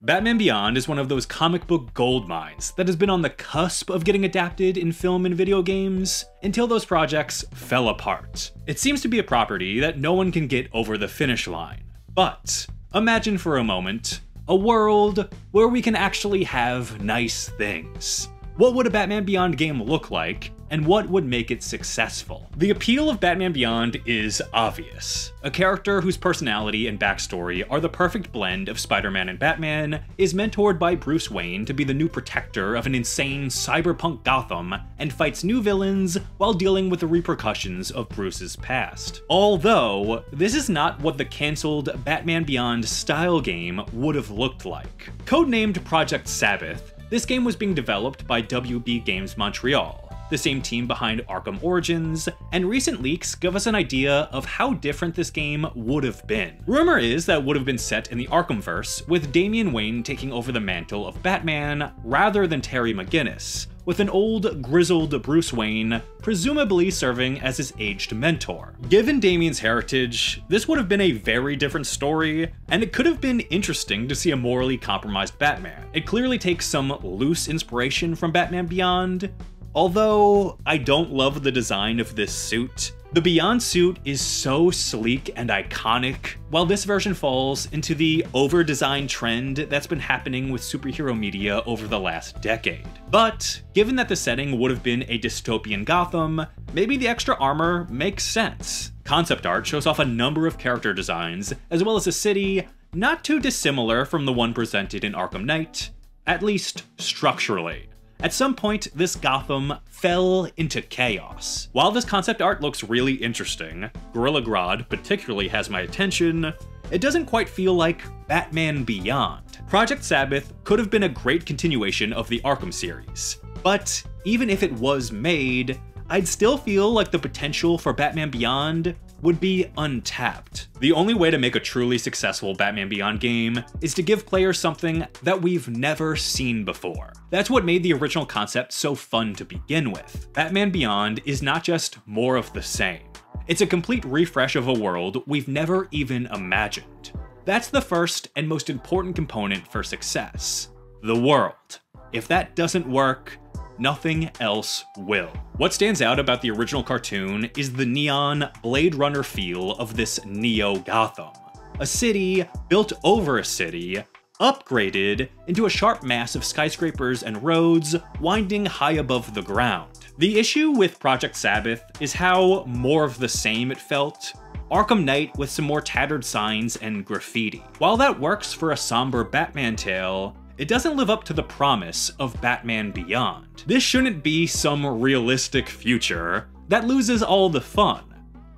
Batman Beyond is one of those comic book goldmines that has been on the cusp of getting adapted in film and video games until those projects fell apart. It seems to be a property that no one can get over the finish line. But imagine for a moment a world where we can actually have nice things. What would a Batman Beyond game look like, and what would make it successful? The appeal of Batman Beyond is obvious. A character whose personality and backstory are the perfect blend of Spider-Man and Batman is mentored by Bruce Wayne to be the new protector of an insane cyberpunk Gotham and fights new villains while dealing with the repercussions of Bruce's past. Although, this is not what the cancelled Batman Beyond style game would have looked like. Codenamed Project Sabbath, this game was being developed by WB Games Montreal, the same team behind Arkham Origins, and recent leaks give us an idea of how different this game would have been. Rumor is that it would have been set in the Arkhamverse, with Damian Wayne taking over the mantle of Batman rather than Terry McGinnis, with an old, grizzled Bruce Wayne presumably serving as his aged mentor. Given Damian's heritage, this would have been a very different story, and it could have been interesting to see a morally compromised Batman. It clearly takes some loose inspiration from Batman Beyond, although I don't love the design of this suit. The Beyond suit is so sleek and iconic, while this version falls into the over-designed trend that's been happening with superhero media over the last decade. But given that the setting would have been a dystopian Gotham, maybe the extra armor makes sense. Concept art shows off a number of character designs, as well as a city not too dissimilar from the one presented in Arkham Knight, at least structurally. At some point, this Gotham fell into chaos. While this concept art looks really interesting, Gorilla Grodd particularly has my attention, it doesn't quite feel like Batman Beyond. Project Sabbath could have been a great continuation of the Arkham series, but even if it was made, I'd still feel like the potential for Batman Beyond would be untapped. The only way to make a truly successful Batman Beyond game is to give players something that we've never seen before. That's what made the original concept so fun to begin with. Batman Beyond is not just more of the same. It's a complete refresh of a world we've never even imagined. That's the first and most important component for success: the world. If that doesn't work, nothing else will. What stands out about the original cartoon is the neon Blade Runner feel of this Neo-Gotham. A city built over a city, upgraded into a sharp mass of skyscrapers and roads winding high above the ground. The issue with Project Sabbath is how more of the same it felt. Arkham Knight with some more tattered signs and graffiti. While that works for a somber Batman tale, it doesn't live up to the promise of Batman Beyond. This shouldn't be some realistic future that loses all the fun.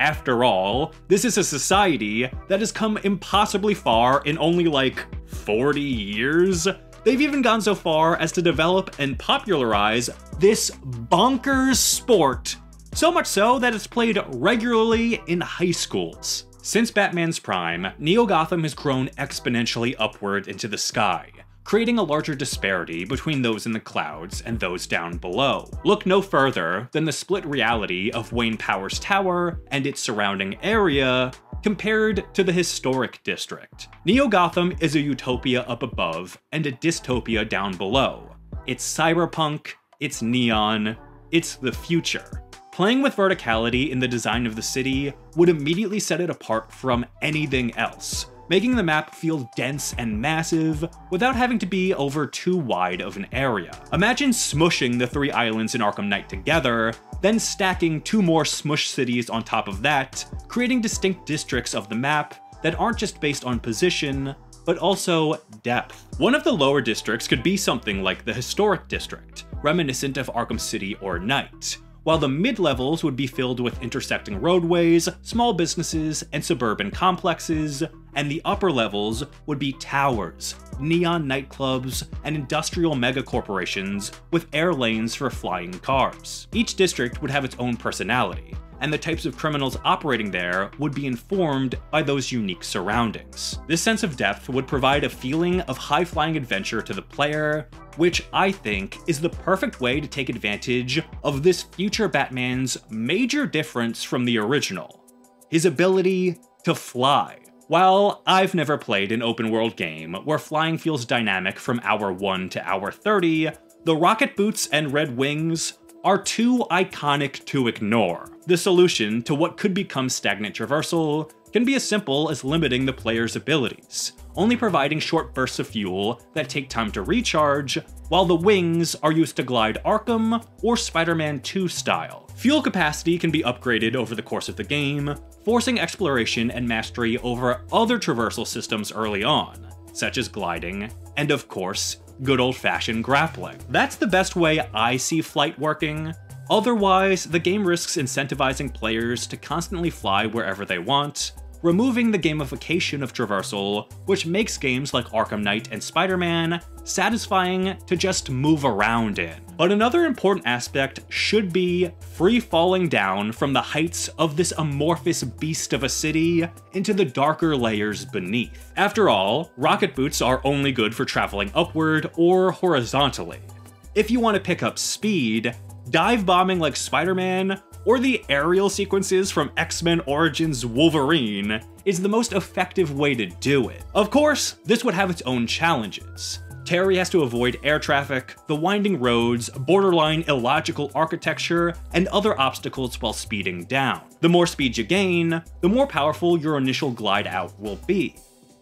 After all, this is a society that has come impossibly far in only like 40 years. They've even gone so far as to develop and popularize this bonkers sport, so much so that it's played regularly in high schools. Since Batman's prime, Neo-Gotham has grown exponentially upward into the sky, creating a larger disparity between those in the clouds and those down below. Look no further than the split reality of Wayne Power's Tower and its surrounding area compared to the historic district. Neo-Gotham is a utopia up above and a dystopia down below. It's cyberpunk, it's neon, it's the future. Playing with verticality in the design of the city would immediately set it apart from anything else, making the map feel dense and massive without having to be over too wide of an area. Imagine smushing the 3 islands in Arkham Knight together, then stacking 2 more smush cities on top of that, creating distinct districts of the map that aren't just based on position, but also depth. One of the lower districts could be something like the Historic District, reminiscent of Arkham City or Knight, while the mid-levels would be filled with intersecting roadways, small businesses, and suburban complexes, and the upper levels would be towers, neon nightclubs, and industrial megacorporations with air lanes for flying cars. Each district would have its own personality, and the types of criminals operating there would be informed by those unique surroundings. This sense of depth would provide a feeling of high-flying adventure to the player, which I think is the perfect way to take advantage of this future Batman's major difference from the original: his ability to fly. While I've never played an open world game where flying feels dynamic from hour 1 to hour 30, the rocket boots and red wings are too iconic to ignore. The solution to what could become stagnant traversal can be as simple as limiting the player's abilities, only providing short bursts of fuel that take time to recharge, while the wings are used to glide Arkham or Spider-Man 2 style. Fuel capacity can be upgraded over the course of the game, forcing exploration and mastery over other traversal systems early on, such as gliding, and of course, good old-fashioned grappling. That's the best way I see flight working. Otherwise, the game risks incentivizing players to constantly fly wherever they want, removing the gamification of traversal, which makes games like Arkham Knight and Spider-Man satisfying to just move around in. But another important aspect should be free falling down from the heights of this amorphous beast of a city into the darker layers beneath. After all, rocket boots are only good for traveling upward or horizontally. If you want to pick up speed, dive bombing like Spider-Man or the aerial sequences from X-Men Origins Wolverine is the most effective way to do it. Of course, this would have its own challenges. Terry has to avoid air traffic, the winding roads, borderline illogical architecture, and other obstacles while speeding down. The more speed you gain, the more powerful your initial glide out will be,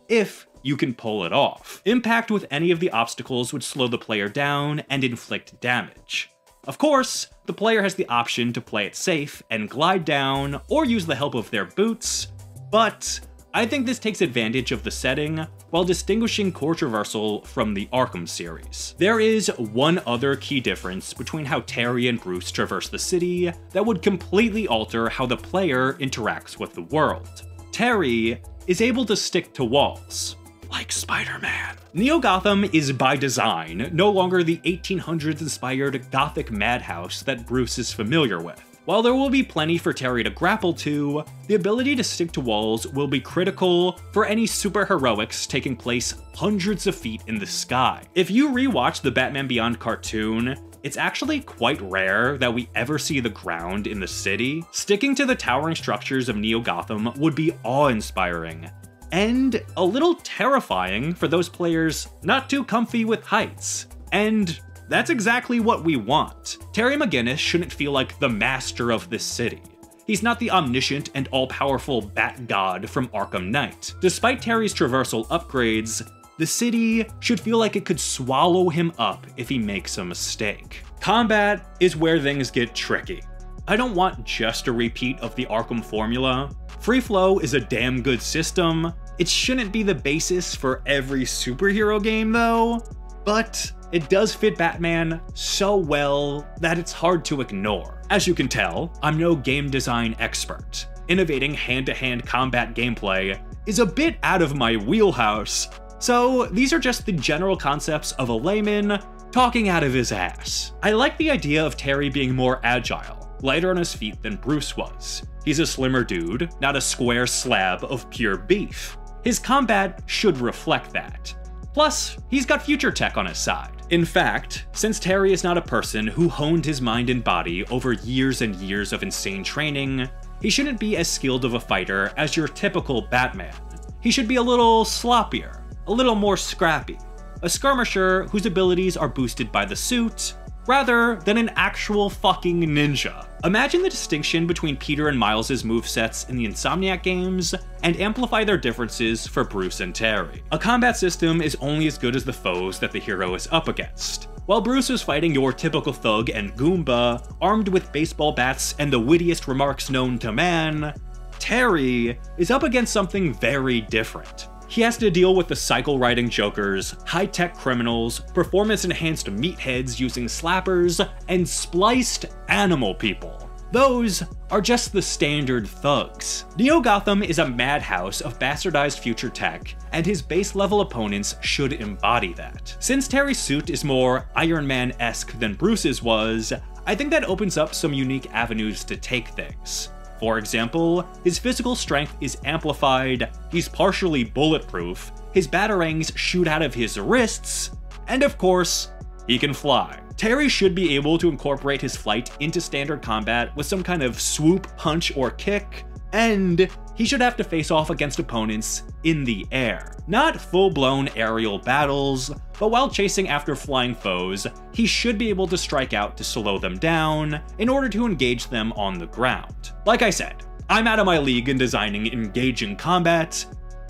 if you can pull it off. Impact with any of the obstacles would slow the player down and inflict damage. Of course, the player has the option to play it safe and glide down or use the help of their boots, but I think this takes advantage of the setting while distinguishing core traversal from the Arkham series. There is one other key difference between how Terry and Bruce traverse the city that would completely alter how the player interacts with the world. Terry is able to stick to walls, like Spider-Man. Neo Gotham is by design no longer the 1800s-inspired Gothic madhouse that Bruce is familiar with. While there will be plenty for Terry to grapple to, the ability to stick to walls will be critical for any superheroics taking place hundreds of feet in the sky. If you rewatch the Batman Beyond cartoon, it's actually quite rare that we ever see the ground in the city. Sticking to the towering structures of Neo Gotham would be awe-inspiring, and a little terrifying for those players not too comfy with heights. And that's exactly what we want. Terry McGinnis shouldn't feel like the master of this city. He's not the omniscient and all-powerful Bat God from Arkham Knight. Despite Terry's traversal upgrades, the city should feel like it could swallow him up if he makes a mistake. Combat is where things get tricky. I don't want just a repeat of the Arkham formula. Free flow is a damn good system. It shouldn't be the basis for every superhero game though, but it does fit Batman so well that it's hard to ignore. As you can tell, I'm no game design expert. Innovating hand-to-hand combat gameplay is a bit out of my wheelhouse, so these are just the general concepts of a layman talking out of his ass. I like the idea of Terry being more agile, lighter on his feet than Bruce was. He's a slimmer dude, not a square slab of pure beef. His combat should reflect that. Plus, he's got future tech on his side. In fact, since Terry is not a person who honed his mind and body over years and years of insane training, he shouldn't be as skilled of a fighter as your typical Batman. He should be a little sloppier, a little more scrappy, a skirmisher whose abilities are boosted by the suit, rather than an actual fucking ninja. Imagine the distinction between Peter and Miles' movesets in the Insomniac games, and amplify their differences for Bruce and Terry. A combat system is only as good as the foes that the hero is up against. While Bruce is fighting your typical thug and Goomba, armed with baseball bats and the wittiest remarks known to man, Terry is up against something very different. He has to deal with the cycle-riding jokers, high-tech criminals, performance-enhanced meatheads using slappers, and spliced animal people. Those are just the standard thugs. Neo Gotham is a madhouse of bastardized future tech, and his base-level opponents should embody that. Since Terry's suit is more Iron Man-esque than Bruce's was, I think that opens up some unique avenues to take things. For example, his physical strength is amplified, he's partially bulletproof, his batarangs shoot out of his wrists, and of course, he can fly. Terry should be able to incorporate his flight into standard combat with some kind of swoop, punch, or kick, and he should have to face off against opponents in the air. Not full-blown aerial battles, but while chasing after flying foes, he should be able to strike out to slow them down in order to engage them on the ground. Like I said, I'm out of my league in designing engaging combat,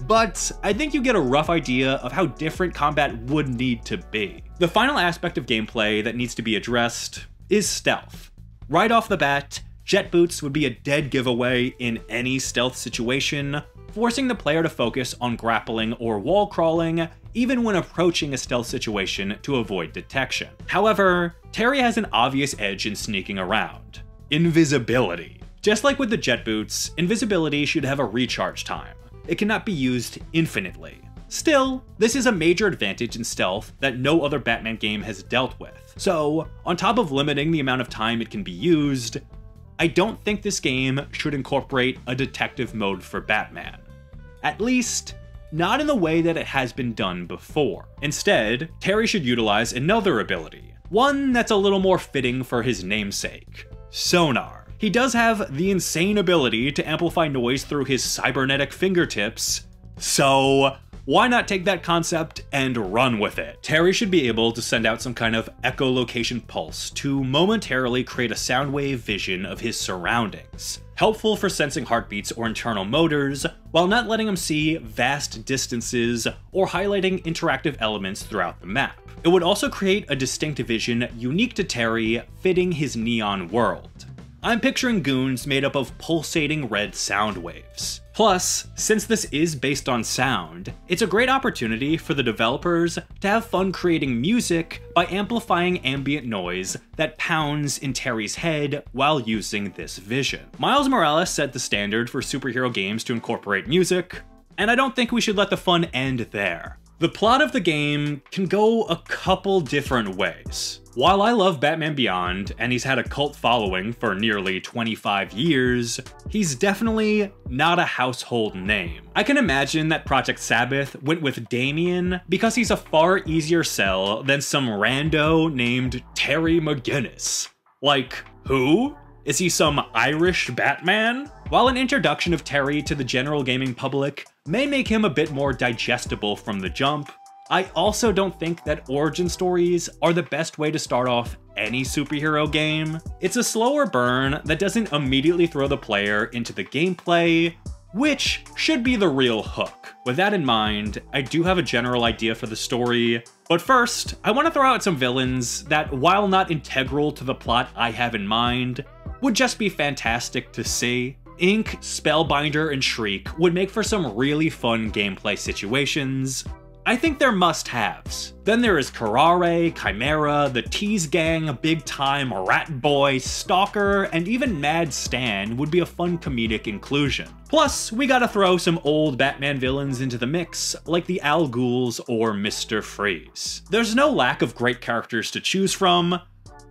but I think you get a rough idea of how different combat would need to be. The final aspect of gameplay that needs to be addressed is stealth. Right off the bat, jet boots would be a dead giveaway in any stealth situation, forcing the player to focus on grappling or wall crawling, even when approaching a stealth situation to avoid detection. However, Terry has an obvious edge in sneaking around: invisibility. Just like with the jet boots, invisibility should have a recharge time. It cannot be used infinitely. Still, this is a major advantage in stealth that no other Batman game has dealt with. So, on top of limiting the amount of time it can be used, I don't think this game should incorporate a detective mode for Batman. At least, not in the way that it has been done before. Instead, Terry should utilize another ability, one that's a little more fitting for his namesake: sonar. He does have the insane ability to amplify noise through his cybernetic fingertips, so why not take that concept and run with it? Terry should be able to send out some kind of echolocation pulse to momentarily create a soundwave vision of his surroundings, helpful for sensing heartbeats or internal motors, while not letting him see vast distances or highlighting interactive elements throughout the map. It would also create a distinct vision unique to Terry, fitting his neon world. I'm picturing goons made up of pulsating red sound waves. Plus, since this is based on sound, it's a great opportunity for the developers to have fun creating music by amplifying ambient noise that pounds in Terry's head while using this vision. Miles Morales set the standard for superhero games to incorporate music, and I don't think we should let the fun end there. The plot of the game can go a couple different ways. While I love Batman Beyond, and he's had a cult following for nearly 25 years, he's definitely not a household name. I can imagine that Project Sabbath went with Damian because he's a far easier sell than some rando named Terry McGinnis. Like, who? Is he some Irish Batman? While an introduction of Terry to the general gaming public may make him a bit more digestible from the jump, I also don't think that origin stories are the best way to start off any superhero game. It's a slower burn that doesn't immediately throw the player into the gameplay, which should be the real hook. With that in mind, I do have a general idea for the story, but first, I want to throw out some villains that, while not integral to the plot I have in mind, would just be fantastic to see. Ink, Spellbinder, and Shriek would make for some really fun gameplay situations. I think they're must-haves. Then there is Carrare, Chimera, the Tease Gang, Big Time, Rat Boy, Stalker, and even Mad Stan would be a fun comedic inclusion. Plus, we gotta throw some old Batman villains into the mix, like the Al Ghouls or Mr. Freeze. There's no lack of great characters to choose from,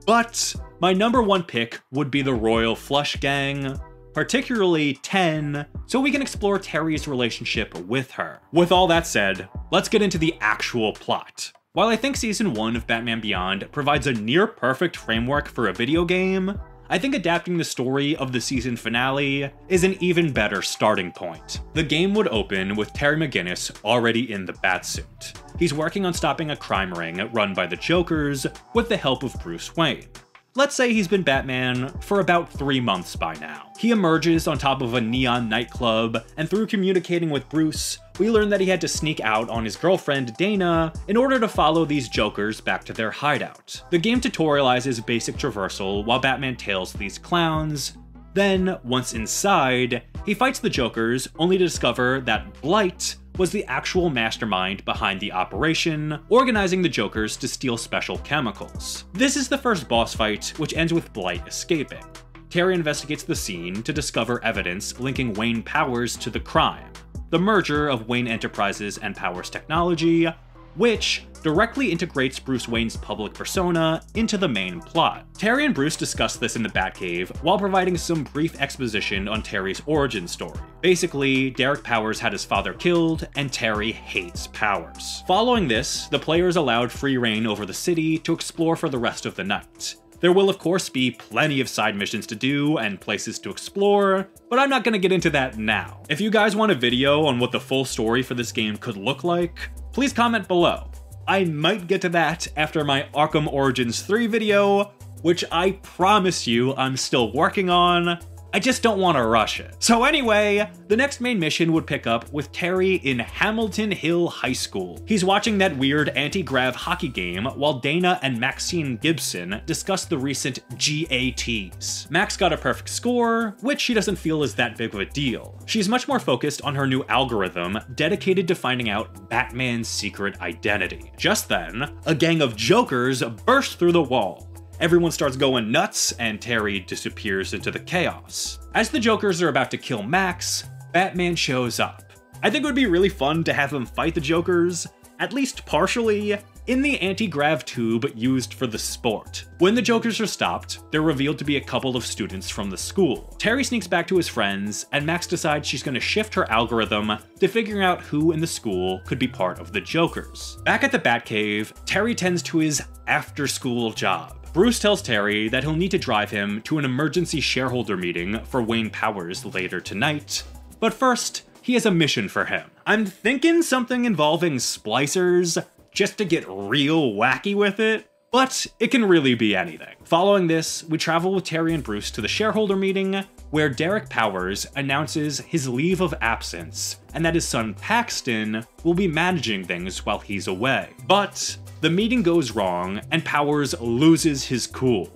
but my number one pick would be the Royal Flush Gang, particularly 10, so we can explore Terry's relationship with her. With all that said, let's get into the actual plot. While I think Season 1 of Batman Beyond provides a near-perfect framework for a video game, I think adapting the story of the season finale is an even better starting point. The game would open with Terry McGinnis already in the Batsuit. He's working on stopping a crime ring run by the Jokers with the help of Bruce Wayne. Let's say he's been Batman for about 3 months by now. He emerges on top of a neon nightclub, and through communicating with Bruce, we learn that he had to sneak out on his girlfriend Dana in order to follow these Jokers back to their hideout. The game tutorializes basic traversal while Batman tails these clowns. Then, once inside, he fights the Jokers only to discover that Blight was the actual mastermind behind the operation, organizing the Jokers to steal special chemicals. This is the first boss fight, which ends with Blight escaping. Terry investigates the scene to discover evidence linking Wayne Powers to the crime, the merger of Wayne Enterprises and Powers Technology, which directly integrates Bruce Wayne's public persona into the main plot. Terry and Bruce discuss this in the Batcave while providing some brief exposition on Terry's origin story. Basically, Derek Powers had his father killed, and Terry hates Powers. Following this, the player is allowed free reign over the city to explore for the rest of the night. There will of course be plenty of side missions to do and places to explore, but I'm not gonna get into that now. If you guys want a video on what the full story for this game could look like, please comment below. I might get to that after my Arkham Origins 3 video, which I promise you I'm still working on. I just don't want to rush it. So anyway, the next main mission would pick up with Terry in Hamilton Hill High School. He's watching that weird anti-grav hockey game while Dana and Maxine Gibson discuss the recent GATs. Max got a perfect score, which she doesn't feel is that big of a deal. She's much more focused on her new algorithm dedicated to finding out Batman's secret identity. Just then, a gang of jokers burst through the wall. Everyone starts going nuts, and Terry disappears into the chaos. As the Jokers are about to kill Max, Batman shows up. I think it would be really fun to have him fight the Jokers, at least partially, in the anti-grav tube used for the sport. When the Jokers are stopped, they're revealed to be a couple of students from the school. Terry sneaks back to his friends, and Max decides she's going to shift her algorithm to figuring out who in the school could be part of the Jokers. Back at the Batcave, Terry tends to his after-school job. Bruce tells Terry that he'll need to drive him to an emergency shareholder meeting for Wayne Powers later tonight, but first, he has a mission for him. I'm thinking something involving splicers, just to get real wacky with it, but it can really be anything. Following this, we travel with Terry and Bruce to the shareholder meeting, where Derek Powers announces his leave of absence and that his son Paxton will be managing things while he's away. But the meeting goes wrong and Powers loses his cool,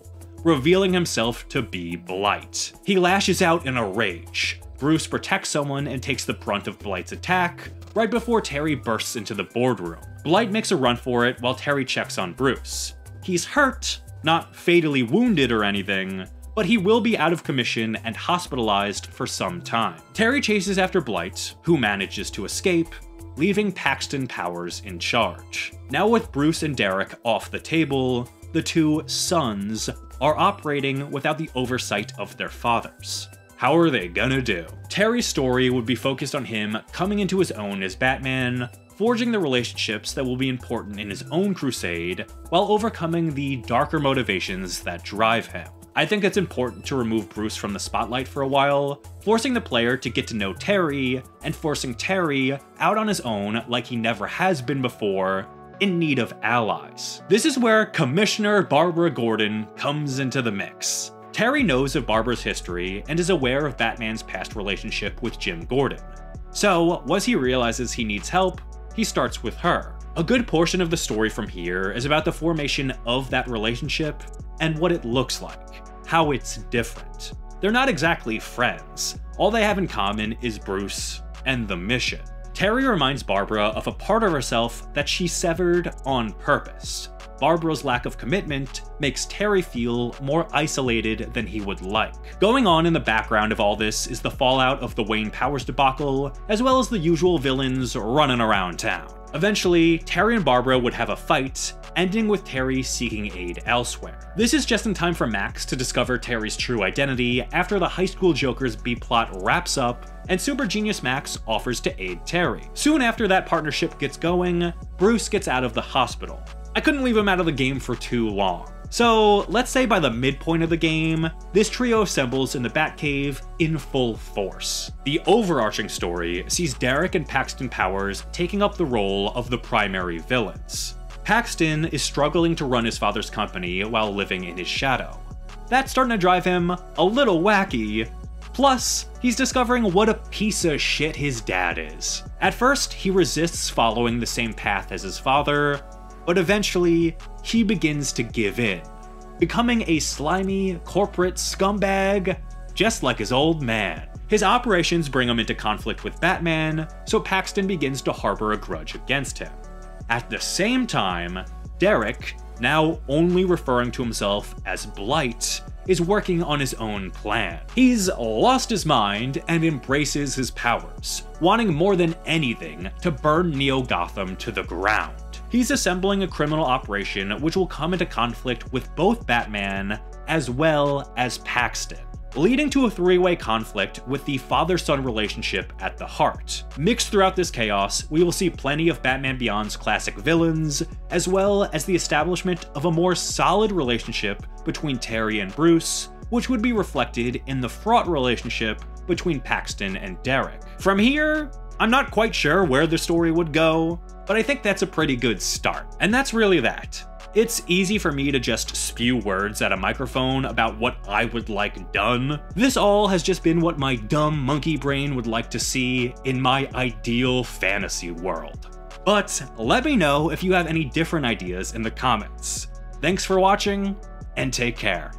revealing himself to be Blight. He lashes out in a rage. Bruce protects someone and takes the brunt of Blight's attack right before Terry bursts into the boardroom. Blight makes a run for it while Terry checks on Bruce. He's hurt, not fatally wounded or anything, but he will be out of commission and hospitalized for some time. Terry chases after Blight, who manages to escape, leaving Paxton Powers in charge. Now with Bruce and Derek off the table, the two sons are operating without the oversight of their fathers. How are they gonna do? Terry's story would be focused on him coming into his own as Batman, forging the relationships that will be important in his own crusade, while overcoming the darker motivations that drive him. I think it's important to remove Bruce from the spotlight for a while, forcing the player to get to know Terry, and forcing Terry out on his own like he never has been before, in need of allies. This is where Commissioner Barbara Gordon comes into the mix. Terry knows of Barbara's history and is aware of Batman's past relationship with Jim Gordon. So, once he realizes he needs help, he starts with her. A good portion of the story from here is about the formation of that relationship and what it looks like, how it's different. They're not exactly friends. All they have in common is Bruce and the mission. Terry reminds Barbara of a part of herself that she severed on purpose. Barbara's lack of commitment makes Terry feel more isolated than he would like. Going on in the background of all this is the fallout of the Wayne Powers debacle, as well as the usual villains running around town. Eventually, Terry and Barbara would have a fight, ending with Terry seeking aid elsewhere. This is just in time for Max to discover Terry's true identity after the high school Joker's B-plot wraps up and Super Genius Max offers to aid Terry. Soon after that partnership gets going, Bruce gets out of the hospital. I couldn't leave him out of the game for too long. So let's say by the midpoint of the game, this trio assembles in the Batcave in full force. The overarching story sees Derek and Paxton Powers taking up the role of the primary villains. Paxton is struggling to run his father's company while living in his shadow. That's starting to drive him a little wacky. Plus, he's discovering what a piece of shit his dad is. At first, he resists following the same path as his father, but eventually, he begins to give in, becoming a slimy corporate scumbag, just like his old man. His operations bring him into conflict with Batman, so Paxton begins to harbor a grudge against him. At the same time, Derek, now only referring to himself as Blight, is working on his own plan. He's lost his mind and embraces his powers, wanting more than anything to burn Neo-Gotham to the ground. He's assembling a criminal operation which will come into conflict with both Batman as well as Paxton. leading to a three-way conflict with the father-son relationship at the heart. Mixed throughout this chaos, we will see plenty of Batman Beyond's classic villains, as well as the establishment of a more solid relationship between Terry and Bruce, which would be reflected in the fraught relationship between Paxton and Derek. From here, I'm not quite sure where the story would go, but I think that's a pretty good start. And that's really that. It's easy for me to just spew words at a microphone about what I would like done. This all has just been what my dumb monkey brain would like to see in my ideal fantasy world. But let me know if you have any different ideas in the comments. Thanks for watching, and take care.